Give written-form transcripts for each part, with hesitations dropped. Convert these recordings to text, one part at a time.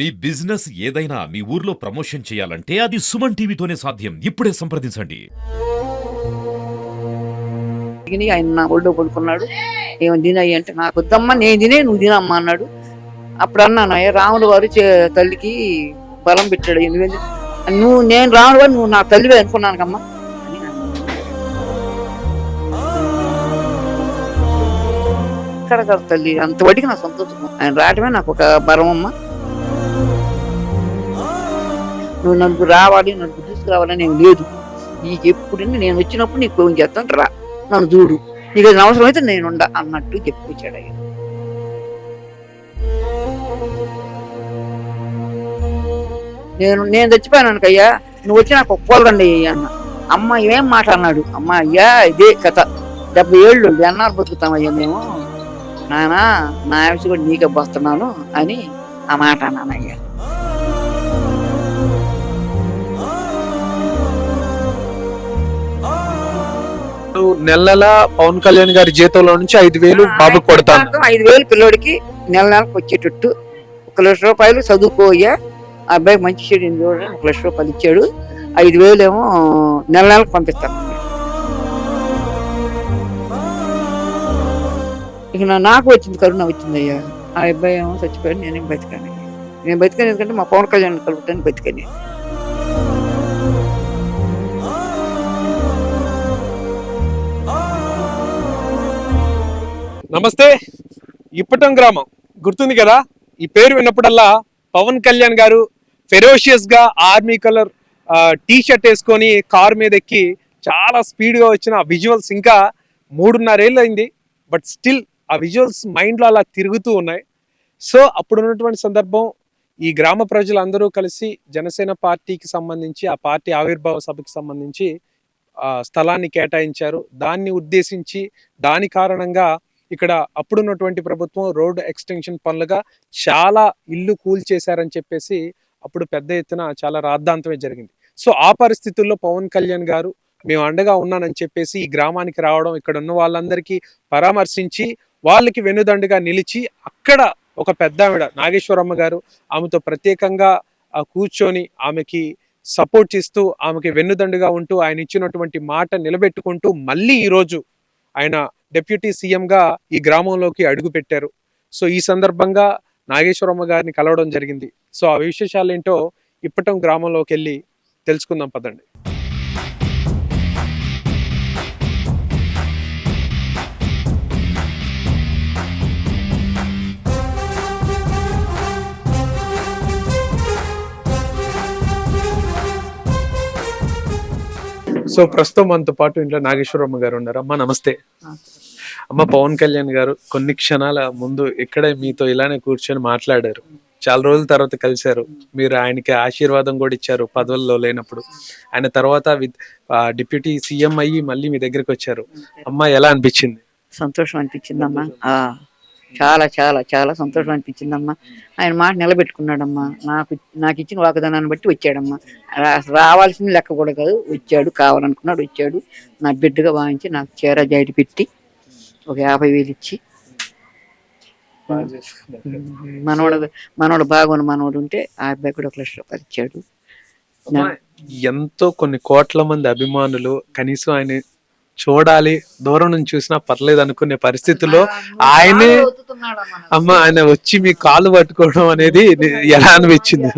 మీ business ఏదైనా మీ ఊర్లో promotion చేయాలంటే అది సుమన్ టీవీతోనే సాధ్యం. ఇప్పుడే సంప్రదించండి. ఆయన నా ఒళ్ళో పడుకున్నాడు. ఏమో తినయ్యి అంటే నాకు వద్దమ్మా, నేను తినే నువ్వు తినమ్మా అన్నాడు. అప్పుడు అన్నాను, అయ్యా రాముడు వారు తల్లికి బలం పెట్టాడు. నువ్వు నేను రాముడు వారు నువ్వు నా తల్లివే అనుకున్నాను కమ్మా అని ఇక్కడ కదా తల్లి అంత వడికి నా సంతోషం. ఆయన రావటమే నాకు ఒక బలం అమ్మ. నువ్వు నలుగురు రావాలి, నలుగురు తీసుకురావాలని ఏం లేదు. నీకు ఎప్పుడు నేను వచ్చినప్పుడు నీకు ఫోన్ చేస్తాను, రా నన్ను చూడు, నీకు అది అవసరం అయితే నేను ఉండ అన్నట్టు చెప్పుకొచ్చాడు ఆయన. నేను చచ్చిపోయాను అనుకయ్యా, నువ్వు వచ్చి నాకు ఒప్పుకోలండి అన్న. అమ్మ ఏం మాట అన్నాడు. అమ్మ అయ్యా ఇదే కథ, 70 ఏళ్ళు ఎన్నాళ్ళు బతుకుతామయ్యా మేము, నానా నా ఆవిష కూడా నీకే పోస్తున్నాను అని ఆ మాట అన్నానయ్యా. నెల పవన్ కళ్యాణ్ గారి జీతంలో నుంచి 5,000 బాబు కొడతాను. 5,000 పిల్లోడికి నెలకు వచ్చేటట్టు 1,00,000 చదువుకోయ్యా, ఆ అబ్బాయి మంచి చెడు 1,00,000 ఇచ్చాడు. 5,000 ఏమో నెలకు పంపిస్తాను. ఇక నాకు వచ్చింది, కరుణ వచ్చింది అయ్యా. ఆ అబ్బాయి ఏమో చచ్చిపోయాడు, నేనేం బతికాను. నేను బతికాను ఎందుకంటే మా పవన్ కళ్యాణ్ కలుపుతాను బతికాను. నమస్తే, ఇప్పటం గ్రామం గుర్తుంది కదా. ఈ పేరు విన్నప్పుడల్లా పవన్ కళ్యాణ్ గారు ఫెరోషియస్ గా ఆర్మీ కలర్ టీ షర్ట్ వేసుకొని కార్ మీద ఎక్కి చాలా స్పీడ్ గా వచ్చిన ఆ విజువల్స్ ఇంకా 3.5 ఏళ్ళు అయింది. బట్ స్టిల్ ఆ విజువల్స్ మైండ్ లో అలా తిరుగుతూ ఉన్నాయి. సో అప్పుడు ఉన్నటువంటి సందర్భం, ఈ గ్రామ ప్రజలందరూ కలిసి జనసేన పార్టీకి సంబంధించి ఆ పార్టీ ఆవిర్భావ సభకి సంబంధించి స్థలాన్ని కేటాయించారు. దాన్ని ఉద్దేశించి దాని కారణంగా ఇక్కడ అప్పుడున్నటువంటి ప్రభుత్వం రోడ్ ఎక్స్టెన్షన్ పనులుగా చాలా ఇల్లు కూల్చేశారని చెప్పేసి అప్పుడు పెద్ద ఎత్తున చాలా రాద్ధాంతమే జరిగింది. సో ఆ పరిస్థితుల్లో పవన్ కళ్యాణ్ గారు మేము అండగా ఉన్నానని చెప్పేసి ఈ గ్రామానికి రావడం, ఇక్కడ ఉన్న వాళ్ళందరికీ పరామర్శించి వాళ్ళకి వెనుదండుగా నిలిచి అక్కడ ఒక పెద్ద ఆవిడ నాగేశ్వరమ్మ గారు ఆమెతో ప్రత్యేకంగా కూర్చొని ఆమెకి సపోర్ట్ చేస్తూ ఆమెకి వెన్నుదండుగా ఉంటూ ఆయన ఇచ్చినటువంటి మాట నిలబెట్టుకుంటూ మళ్ళీ ఈరోజు ఆయన డిప్యూటీ సీఎంగా ఈ గ్రామంలోకి అడుగు పెట్టారు. సో ఈ సందర్భంగా నాగేశ్వరమ్మ గారిని కలవడం జరిగింది. సో ఆ విశేషాలు ఏంటో ఇప్పటం గ్రామంలోకి వెళ్ళి తెలుసుకుందాం పదండి. సో ప్రస్తుతం మనతో పాటు ఇంట్లో నాగేశ్వరమ్మ గారు ఉన్నారు. అమ్మ నమస్తే. అమ్మ, పవన్ కళ్యాణ్ గారు కొన్ని క్షణాల ముందు ఇక్కడే మీతో ఇలానే కూర్చొని మాట్లాడారు. చాలా రోజుల తర్వాత కలిశారు. మీరు ఆయనకి ఆశీర్వాదం కూడా ఇచ్చారు పదవుల్లో లేనప్పుడు. ఆయన తర్వాత డిప్యూటీ సీఎం అయ్యి మళ్ళీ మీ దగ్గరికి వచ్చారు. అమ్మ ఎలా అనిపించింది? సంతోషం అనిపించిందమ్మా. చాలా చాలా చాలా సంతోషం అనిపించిందమ్మా. ఆయన మాట నిలబెట్టుకున్నాడమ్మా. నాకు ఇచ్చిన వాగ్దానాన్ని బట్టి వచ్చాడమ్మా. రావాల్సింది లెక్క కూడా కాదు, వచ్చాడు, కావాలనుకున్నాడు వచ్చాడు. నా బిడ్డగా భావించి నాకు చీర జాయిట్ పెట్టి ఒక 50,000 ఇచ్చి, మనోడు బాగున్న మనోడు ఉంటే ఆ అబ్బాయి కూడా 1,00,000 ఇచ్చాడు. ఎంతో కొన్ని కోట్ల మంది అభిమానులు కనీసం ఆయన చూడాలి, దూరం నుంచి చూసినా పర్లేదు అనుకునే పరిస్థితుల్లో ఆయనే ఆయన వచ్చి మీ కాలు పట్టుకోవడం అనేది ఎలా అనిపించింది?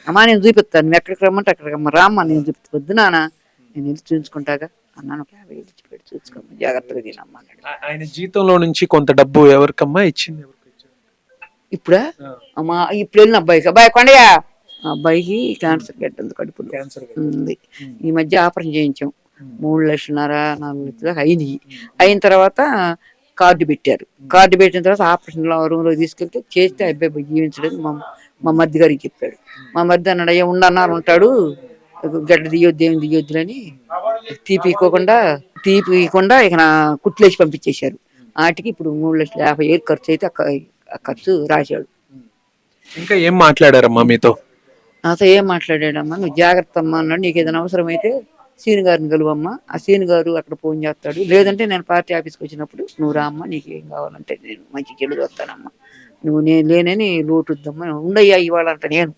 అమ్మా నేను చూపిస్తాను, నువ్వు ఎక్కడికి రమ్మంటే అక్కడికి అమ్మ రామ్మా, నేను చూపిస్తా. వద్దు నాన్న, నేను వెళ్ళి చూసుకుంటాగా అన్నాను. 50,000 ఇచ్చి పెట్టి చూసుకోమ్మా, జాగ్రత్తగా తినమ్మా. ఆయన జీతంలో నుంచి కొంత డబ్బు ఎవరికమ్మా ఇచ్చింది? ఇప్పుడా అమ్మా, ఇప్పుడు వెళ్ళిన అబ్బాయి కొండయా, అబ్బాయికి క్యాన్సర్ గడ్డ కడుపులో ఉంది. ఈ మధ్య ఆపరేషన్ చేయించాం. 3,50,000 4,00,000 అయినాయి. అయిన తర్వాత కార్డు పెట్టారు. కార్డు పెట్టిన తర్వాత ఆపరేషన్ రూమ్ లో తీసుకెళ్తే చేస్తే అబ్బాయి జీవించలేదు. మా మధ్య గారికి చెప్పాడు. మా మధ్య అన్నాడు, అయ్యా ఉండన్నారు ఉంటాడు, గడ్డ దియొద్దు ఏమి దియొద్దులని తీపికుండా ఇక నా కుట్లేసి పంపించేశారు. వాటికి ఇప్పుడు 3,50,000 ఖర్చు అయితే ఆ ఖర్చు రాశాడు. ఇంకా ఏం మాట్లాడారమ్మా మీతో? నాతో ఏం మాట్లాడాడమ్మా, నువ్వు జాగ్రత్త అమ్మా అన్నాడు. నీకు ఏదైనా అవసరం అయితే సీని గారిని కలువమ్మా, ఆ సీని గారు అక్కడ ఫోన్ చేస్తాడు. లేదంటే నేను పార్టీ ఆఫీస్కి వచ్చినప్పుడు నువ్వు రామ్మా, నీకు ఏం కావాలంటే నేను మంచి చెడు వస్తానమ్మా నువ్వు నేను లేనని లోటుద్దమ్మా ఉండయ్యా ఇవాళ అంట. నేను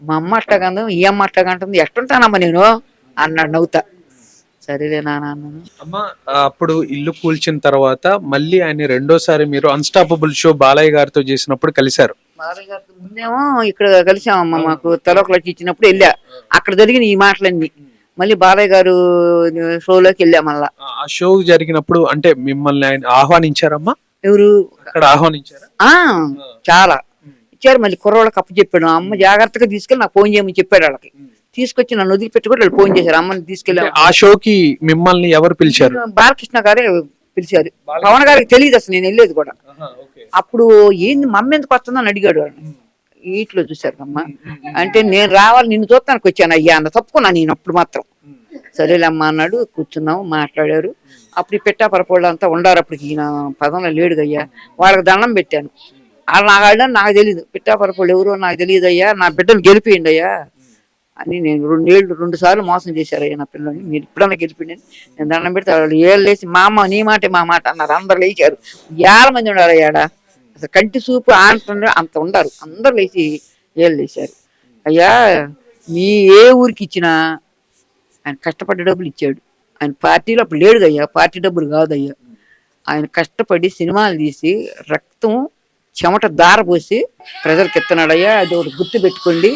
మా అమ్మ అట్టగందం ఈ అమ్మ అట్టగంటుంది ఎట్టుంటానమ్మా నేను అన్నాడు నవ్వుతా. సరేలే నాన్న అన్నాను. అమ్మ అప్పుడు ఇల్లు కూల్చిన తర్వాత మళ్ళీ ఆయన రెండోసారి మీరు అన్స్టాపబుల్ షో బాలయ్య గారితో చేసినప్పుడు కలిశారు. బాలయ్య గారితో ముందేమో ఇక్కడ కలిసామమ్మా, మాకు తలొకలకి ఇచ్చినప్పుడు వెళ్ళా, అక్కడ జరిగిన ఈ మాటలన్నీ. మళ్ళీ బాలయ్య గారు షోలోకి వెళ్ళా మళ్ళా. ఆ షో జరిగినప్పుడు అంటే మిమ్మల్ని ఆయన ఆహ్వానించారమ్మా? ఎవరు అక్కడ ఆహ్వానించారా? చాలా ఇచ్చారు. మళ్ళీ కుర్రోళ్ళకి అప్పు చెప్పాడు, అమ్మ జాగ్రత్తగా తీసుకెళ్ళి నాకు ఫోన్ చేయమని చెప్పాడు. వాళ్ళకి తీసుకొచ్చి నన్ను వదిలిపెట్టి కూడా వాళ్ళు ఫోన్ చేశారు, అమ్మని తీసుకెళ్ళి. ఆ షోకి మిమ్మల్ని ఎవరు పిలిచారు? బాలకృష్ణ గారే పిలిచారు. పవన్ గారికి తెలియదు అసలు నేను వెళ్ళేది కూడా. అప్పుడు ఏంది మా అమ్మ ఎందుకు వస్తుందని అడిగాడు. వీటిలో చూశారు అమ్మ అంటే నేను రావాలి నిన్ను చూస్తానికి వచ్చాను అయ్యా అన్న, తప్పుకున్నా నేను అప్పుడు మాత్రం. సరేలేమ్మా అన్నాడు, కూర్చున్నాము, మాట్లాడారు. అప్పుడు ఈ పెట్టాపరపోళ్ళు అంతా ఉండారు. అప్పటికి ఈయన పదంలో లేడుగా అయ్యా, వాళ్ళకి దండం పెట్టాను. వాళ్ళు నాకు ఆడని నాకు తెలియదు, పెట్టాపరపోళ్ళు ఎవరో నాకు తెలియదు అయ్యా, నా బిడ్డను గెలిపియండి అయ్యా అని. నేను 2 సార్లు మోసం చేశారయ్యా నా పిల్లల్ని, మీరు ఇప్పుడన్నా గెలిపిండి నేను దండం పెడితే వాళ్ళు ఏళ్ళు లేచి మా అమ్మ నీ మాటే మా మాట అన్నారు. అందరు లేచారు, 50 మంది ఉన్నారు అయ్యాడా, అసలు కంటి చూపు అంత ఉండారు. అందరు లేచి ఏళ్ళు లేచారు. అయ్యా మీ ఏ ఊరికి ఇచ్చినా ఆయన కష్టపడ్డ డబ్బులు ఇచ్చాడు. ఆయన పార్టీలో అప్పుడు లేడు అయ్యా, పార్టీ డబ్బులు కాదయ్యా. ఆయన కష్టపడి సినిమాలు తీసి రక్తం చెమట దారపోసి ప్రజలకు ఎత్తనాడయ్యా, అది ఒకటి గుర్తు పెట్టుకోండి.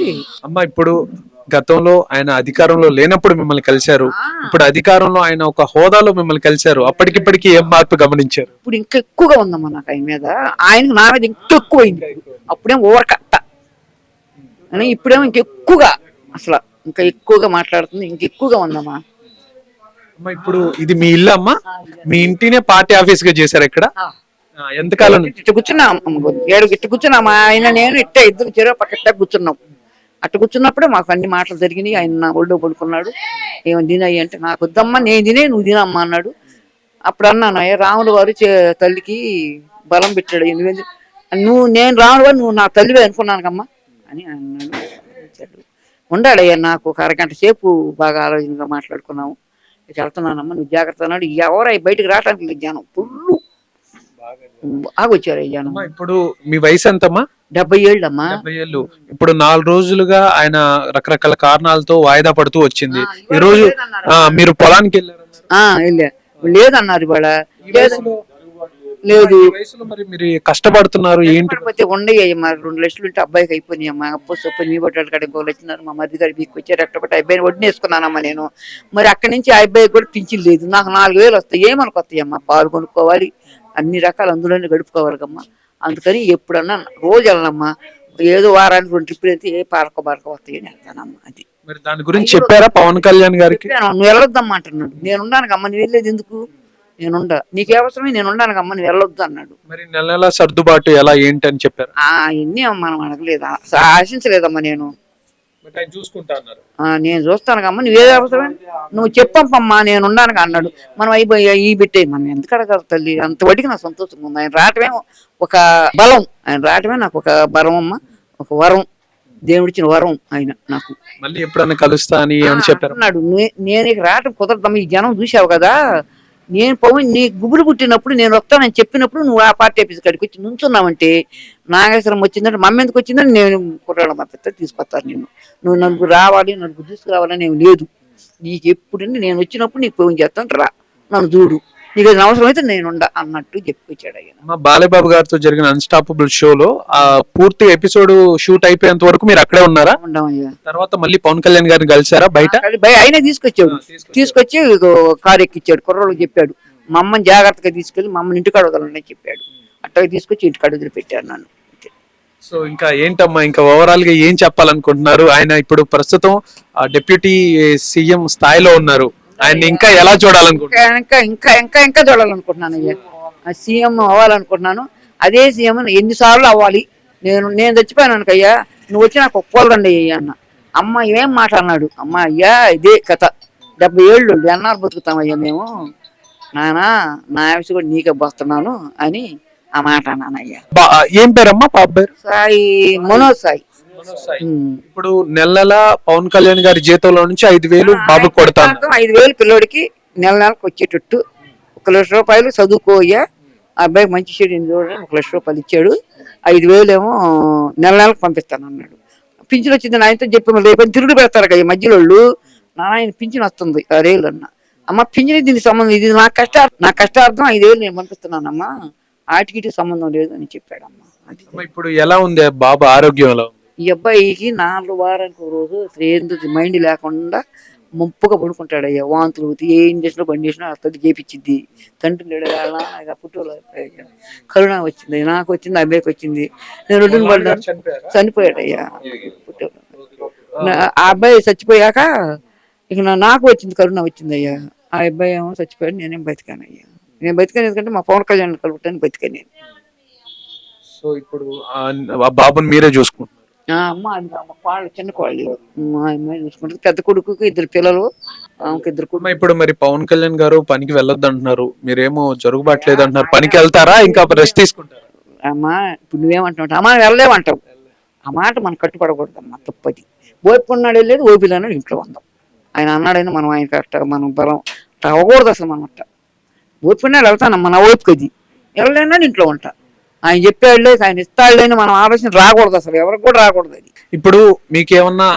అమ్మ ఇప్పుడు గతంలో ఆయన అధికారంలో లేనప్పుడు మిమ్మల్ని కలిశారు, ఇప్పుడు అధికారంలో ఆయన ఒక హోదాలో మిమ్మల్ని కలిశారు, అప్పటికిప్పటికి ఏం మార్పు గమనించారు? ఇప్పుడు ఇంకా ఎక్కువగా ఉందమ్మా నాకు ఆయన మీద, ఆయనకు నా మీద ఇంకా ఎక్కువైంది. అప్పుడేం ఓవర్ కట్ట అని, ఇప్పుడేమో ఇంకెక్కువగా అసలు ఇంకా ఎక్కువగా మాట్లాడుతుంది, ఇంకెక్కువగా ఉందమ్మా. అమ్మ ఇప్పుడు ఇది మీ ఇల్లు అమ్మా? మీ ఇంటినే పార్టీ ఆఫీస్ గా చేశారు ఇక్కడ? ఎంతకాలం? ఇట్ట కూర్చున్నాం 7 గిట్ట కూర్చున్నాం, ఆయన నేను ఇట్ట ఇద్దరు చెరువు పక్కట కూర్చున్నాం. అట్ట కూర్చున్నప్పుడే మాకు అన్ని మాటలు జరిగినాయి. ఆయన నా ఒళ్ళో పడుకున్నాడు, ఏమని తినయ్యి అంటే నాకు వద్దమ్మా నేను తినే నువ్వు తినమ్మా అన్నాడు. అప్పుడు అన్నాను, అయ్యా రాములు వారు తల్లికి బలం పెట్టాడు, నేను రాములు వారు నువ్వు నా తల్లివే అనుకున్నానమ్మా అని అన్నాడు. ఉండాడయ్యా నాకు ఒక అరగంట సేపు బాగా ఆలోచనగా మాట్లాడుకున్నాము. వెళ్తున్నానమ్మా నువ్వు జాగ్రత్త అన్నాడు. ఎవరై బయటకు రావడానికి లేదు, జనం ఫుల్లు బాగా వచ్చారు జనం. ఇప్పుడు మీ వయసు ఎంతమ్మా? 70 ఏళ్ళమ్మా. 70 ఏళ్ళు. ఇప్పుడు 4 రోజులుగా ఆయన రకరకాల కారణాలతో వాయిదా పడుతూ వచ్చింది. ఈ రోజు మీరు పొలానికి వెళ్ళా, లేదన్నారు ఇవాళ. లేదు మరి మీరు కష్టపడుతున్నారు ఏంటి? ఉండయ్యా మరి 2 లక్షలు ఉంటే అబ్బాయికి అయిపోయినాయి అమ్మా. అప్పు సొప్పు మీ పట్టాడు కాడ 2 లక్షలు మా మరిది గారు మీకు వచ్చారు, ఎట్టబట్టి అబ్బాయిని వడ్డేసుకున్నానమ్మా నేను. మరి అక్కడి నుంచి ఆ అబ్బాయికి కూడా పింఛన్ లేదు. నాకు 4,000 వస్తాయి, ఏమనుకు వస్తాయమ్మా, పాలు కొనుక్కోవాలి, అన్ని రకాలు అందులోనే గడుపుకోవాలి కమ్మా. అందుకని ఎప్పుడన్నా రోజు వెళ్ళనమ్మా, ఏదో వారానికి 2 ట్రిప్పులు అయితే ఏ పార్క వస్తాయి అని వెళ్తానమ్మా. అది మరి దాని గురించి చెప్పారా పవన్ కళ్యాణ్ గారికి? నువ్వు వెళ్ళొద్దమ్మా అంటున్నాడు. నేను ఉన్నానుకమ్మా, నువ్వు వెళ్ళేది ఎందుకు, నేనుండా, నీకు అవసరమే నేను ఉన్నానుకమ్మా, నువ్వు వెళ్ళొద్దు అన్నాడు. మరి నెల సర్దుబాటు ఎలా ఏంటి అని చెప్పారు? ఇన్ని మనం అడగలేదు, ఆశించలేదమ్మా. నేను నేను చూస్తానుకమ్మా, నువ్వేది అవసరమే నువ్వు చెప్పమ్మా, నేను ఉన్నాను అన్నాడు. మనం అయిపోయా ఈ పెట్టేయి, మనం ఎందుకు అడగాలి తల్లి, అంత వడ్డీకి నాకు సంతోషంగా ఉంది. ఆయన రావటమే ఒక బలం, ఆయన రావటమే నాకు ఒక బలం అమ్మా, ఒక వరం, దేవుడిచ్చిన వరం ఆయన నాకు. మళ్ళీ ఎప్పుడన్నా కలుస్తా అని చెప్పారు అన్నాడు. నేను ఇక రావటం కుదరదమ్మా, ఈ జనం చూసావు కదా, నేను పవన్ నీ గుబులు పుట్టినప్పుడు నేను వస్తానని చెప్పినప్పుడు నువ్వు ఆ పార్టీ ఆఫీస్ కాడికి వచ్చి నుంచున్నావంటే నాగేశ్వరం వచ్చిందంటే మమ్మ ఎందుకు వచ్చిందని నేను కుర్రాళ్ళ మా పెద్ద తీసుకొస్తాను. నువ్వు నలుగురు రావాలి, నలుగురు తీసుకురావాలని ఏమి లేదు. నీకు ఎప్పుడు నేను వచ్చినప్పుడు నీకు ఫోన్ చేస్తాను, రా నన్ను చూడు, నీకు అది అవసరం అయితే నేను అన్నట్టు చెప్పొచ్చాడు ఆయన. బాలయ్యబాబు గారితో జరిగిన అన్స్టాపబుల్ షోలో ఆ పూర్తి ఎపిసోడ్ షూట్ అయిపోయేంత వరకు మీరు అక్కడే ఉన్నారా? ఉండమయ్యా. తర్వాత మళ్ళీ పవన్ కళ్యాణ్ గారిని కలిసారా బయట? ఆయనే తీసుకొచ్చాడు, తీసుకొచ్చి కారు ఎక్కిచ్చాడు, కుర్రోళ్ళకి చెప్పాడు, మా అమ్మని జాగ్రత్తగా తీసుకెళ్ళి మా అమ్మని ఇంటికాడ వదలండి చెప్పాడు. అట్టగా తీసుకొచ్చి ఇంటికాడ వదిలిపెట్టారు నన్ను. సో ఇంకా ఏంటమ్మా, ఇంకా ఓవరాల్ గా ఏం చెప్పాలనుకుంటున్నారు? ఆయన ఇప్పుడు ప్రస్తుతం డిప్యూటీ సీఎం స్థాయిలో ఉన్నారు, ఆయన ఇంకా ఎలా చూడాలనుకుంటున్నారు? ఇంకా చూడాలనుకుంటున్నాను అయ్యా, సీఎం అవ్వాలనుకుంటున్నాను. అదే సీఎం ఎన్నిసార్లు అవ్వాలి. నేను చచ్చిపోయాను అనుకయ్యా, నువ్వు వచ్చి నాకు ఒప్పుకోదండి అయ్యా అన్న. అమ్మ ఏం మాట అన్నాడు, అమ్మ అయ్యా ఇదే కథ, 70 ఏళ్ళు ఎన్నాళ్ళు బతుకుతామయ్యా మేము, నానా నా ఆఫీస్ కూడా నీకే పోస్తున్నాను అని ఆ మాట అన్నానయ్యా. ఏం పేరమ్మా పాప పేరు? సాయి, మనోజ్ సాయి. ఇప్పుడు నెల పవన్ కళ్యాణ్ గారి జీతంలో నుంచి 5,000 బాబు కొడతాను. 5,000 పిల్లోడికి నెలకు వచ్చేటట్టు 1 లక్ష రూపాయలు చదువుకోయ్యా, ఆ అబ్బాయికి మంచి చెడు చూడండి 1,00,000 ఇచ్చాడు. 5,000 ఏమో నెలకు పంపిస్తాను అన్నాడు. పింఛన్ వచ్చింది ఆయనతో చెప్పి రేపు తిరుగుడు పెడతారు కదా ఈ మధ్యలో వాళ్ళు. నాయన పింఛన్ వస్తుంది 6,000 అన్న. అమ్మ పింఛన్ దీనికి సంబంధం, ఇది నా కష్టార్థం 5,000 నేను పంపిస్తున్నానమ్మా, ఆటికి సంబంధం లేదు అని చెప్పాడమ్మా. అది ఇప్పుడు ఎలా ఉంది బాబు ఆరోగ్యం ఎలా ఉంది? ఈ అబ్బాయికి 4 వారానికి ఒక రోజు ఏందో మైండ్ లేకుండా ముప్పుగా పడుకుంటాడయ్యా. వాంతులు ఏ ఇంజక్షన్ బండి చేసినా అతను చేపించింది. తండ్రి లేడు పుట్టులో కరుణ వచ్చింది, నాకు వచ్చింది, అబ్బాయికి వచ్చింది. నేను రొడ్డును పడ్డాను, చనిపోయాడయ్యా పుట్టలో. ఆ అబ్బాయి చచ్చిపోయాక ఇక నాకు వచ్చింది, కరుణ వచ్చిందయ్యా. ఆ అబ్బాయి ఏమో చచ్చిపోయాడు, నేనేం బతికానయ్యా. నేను బతికాను ఎందుకంటే మా పవన్ కళ్యాణ్ కలుగుతాను బతికాను నేను. సో ఇప్పుడు ఆ బాబుని మీరే చూసుకుంటున్నారు? అమ్మ వాళ్ళు చిన్న కోళ్ళు మా అమ్మాయి చూసుకుంటుంది. పెద్ద కొడుకుకి 2 పిల్లలు, ఆమెకి 2 కొడుకు. ఇప్పుడు మరి పవన్ కళ్యాణ్ గారు పనికి వెళ్ళొద్దు అంటున్నారు, మీరేమో జరుగుబాట్లేదు అంటున్నారు. పనికి వెళ్తారా ఇంకా రెస్ట్ తీసుకుంటారా? అమ్మా ఇప్పుడు నువ్వేమంటావు? అమ్మా వెళ్ళలేమంటావు. ఆ మాట మనం కట్టుపడకూడదమ్మా, తప్పది. ఓపుకున్నాడు వెళ్ళేది, ఓపిలన్నాడు ఇంట్లో ఉందాం. ఆయన అన్నాడైనా మనం ఆయన కరెక్ట్ మనం బలం అవ్వకూడదు అసలు. మనం అట్ట ఓపుకున్నాడు వెళ్తానమ్మా, నా ఓపికది. వెళ్ళలేనా ఇంట్లో ఉంటా. ఆయన చెప్పాడులే, ఆయన ఇస్తాడులేని మనం ఆలోచన రాకూడదు అసలు, ఎవరికి కూడా రాకూడదు అది. ఇప్పుడు మీకు ఏమన్నా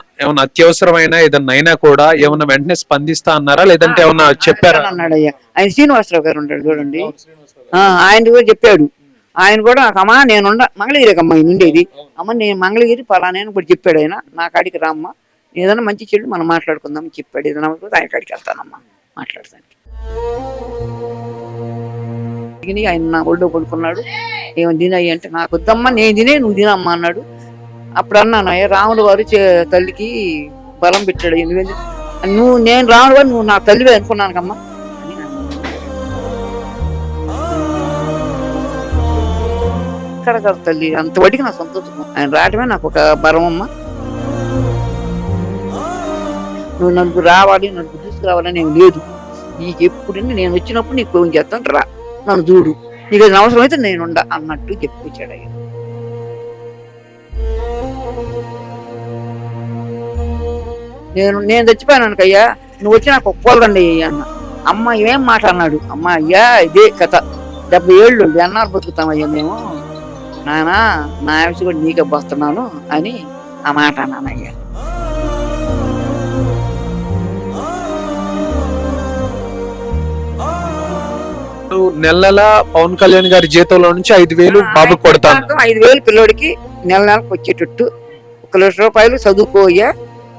అత్యవసరమైన ఏదన్నా అయినా కూడా ఏమన్నా వెంటనే స్పందిస్తా అన్నారా, లేదంటే ఏమన్నా చెప్పారా? అన్నాడయ్యా ఆయన శ్రీనివాసరావు గారు ఉంటాడు చూడండి, ఆయన కూడా చెప్పాడు. ఆయన కూడా అమ్మా నేను మంగళగిరికి అమ్మ ఆయన ఉండేది. అమ్మ నేను మంగళగిరి పలానా కూడా చెప్పాడు ఆయన. నా కాడికి రామ్మా, ఏదైనా మంచి చెడు మనం మాట్లాడుకుందామని చెప్పాడు. ఏదైనా ఆయన కాడికి వెళ్తానమ్మా మాట్లాడతాను. ఆయన నా ఒళ్ళో పడుకున్నాడు. ఏమో తినయ్య అంటే నాకు వద్దమ్మా, నేను తినే నువ్వు తినమ్మా అన్నాడు. అప్పుడు అన్నాను, అయ్యా రాముడు వారు తల్లికి బలం పెట్టాడు, నేను రాముడు వారు నువ్వు నా తల్లివే అనుకున్నాను కమ్మా. ఇక్కడ కదా తల్లి అంతవరకు నా సంతోషం. ఆయన రావటమే నాకు ఒక బలం అమ్మ. నువ్వు నన్ను రావాలి, నన్ను తీసుకురావాలని ఏం లేదు. నీకు ఎప్పుడు నేను వచ్చినప్పుడు నీకు ఫోన్ చేస్తాను, రా నన్ను చూడు, నీకు అది అవసరం అయితే నేను అన్నట్టు చెప్పుకొచ్చాడు అయ్యా. నేను చచ్చిపోయాను అనుకయ్యా, నువ్వు వచ్చి నాకు ఒప్పుకోదండి అన్న. అమ్మ ఏం మాట అన్నాడు. అమ్మ అయ్యా ఇదే కథ, 70 ఏళ్ళు ఎన్నాళ్ళు బతుకుతామయ్యా మేము, నానా నా ఆవిష కూడా నీకే పోస్తున్నాను అని ఆ మాట అన్నానయ్యా. నెల పవన్ కళ్యాణ్ గారి జీతంలో నుంచి 5,000 బాబు కొడతాను. 5,000 పిల్లోడికి నెలకు వచ్చేటట్టు 1,00,000 చదువుకోయ్యా.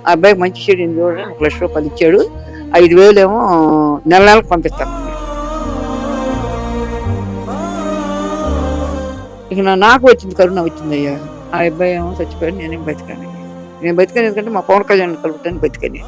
ఆ అబ్బాయికి మంచి చెడు చూడండి 1,00,000 ఇచ్చాడు. 5,000 ఏమో నెలకు పంపిస్తాను. ఇక నాకు వచ్చింది, కరుణ వచ్చిందయ్యా. ఆ అబ్బాయి ఏమో చచ్చిపోయాడు, నేనేం బతికాను. నేను బతికాను ఎందుకంటే మా పవన్ కళ్యాణ్ కలుగుతాను బతికాను.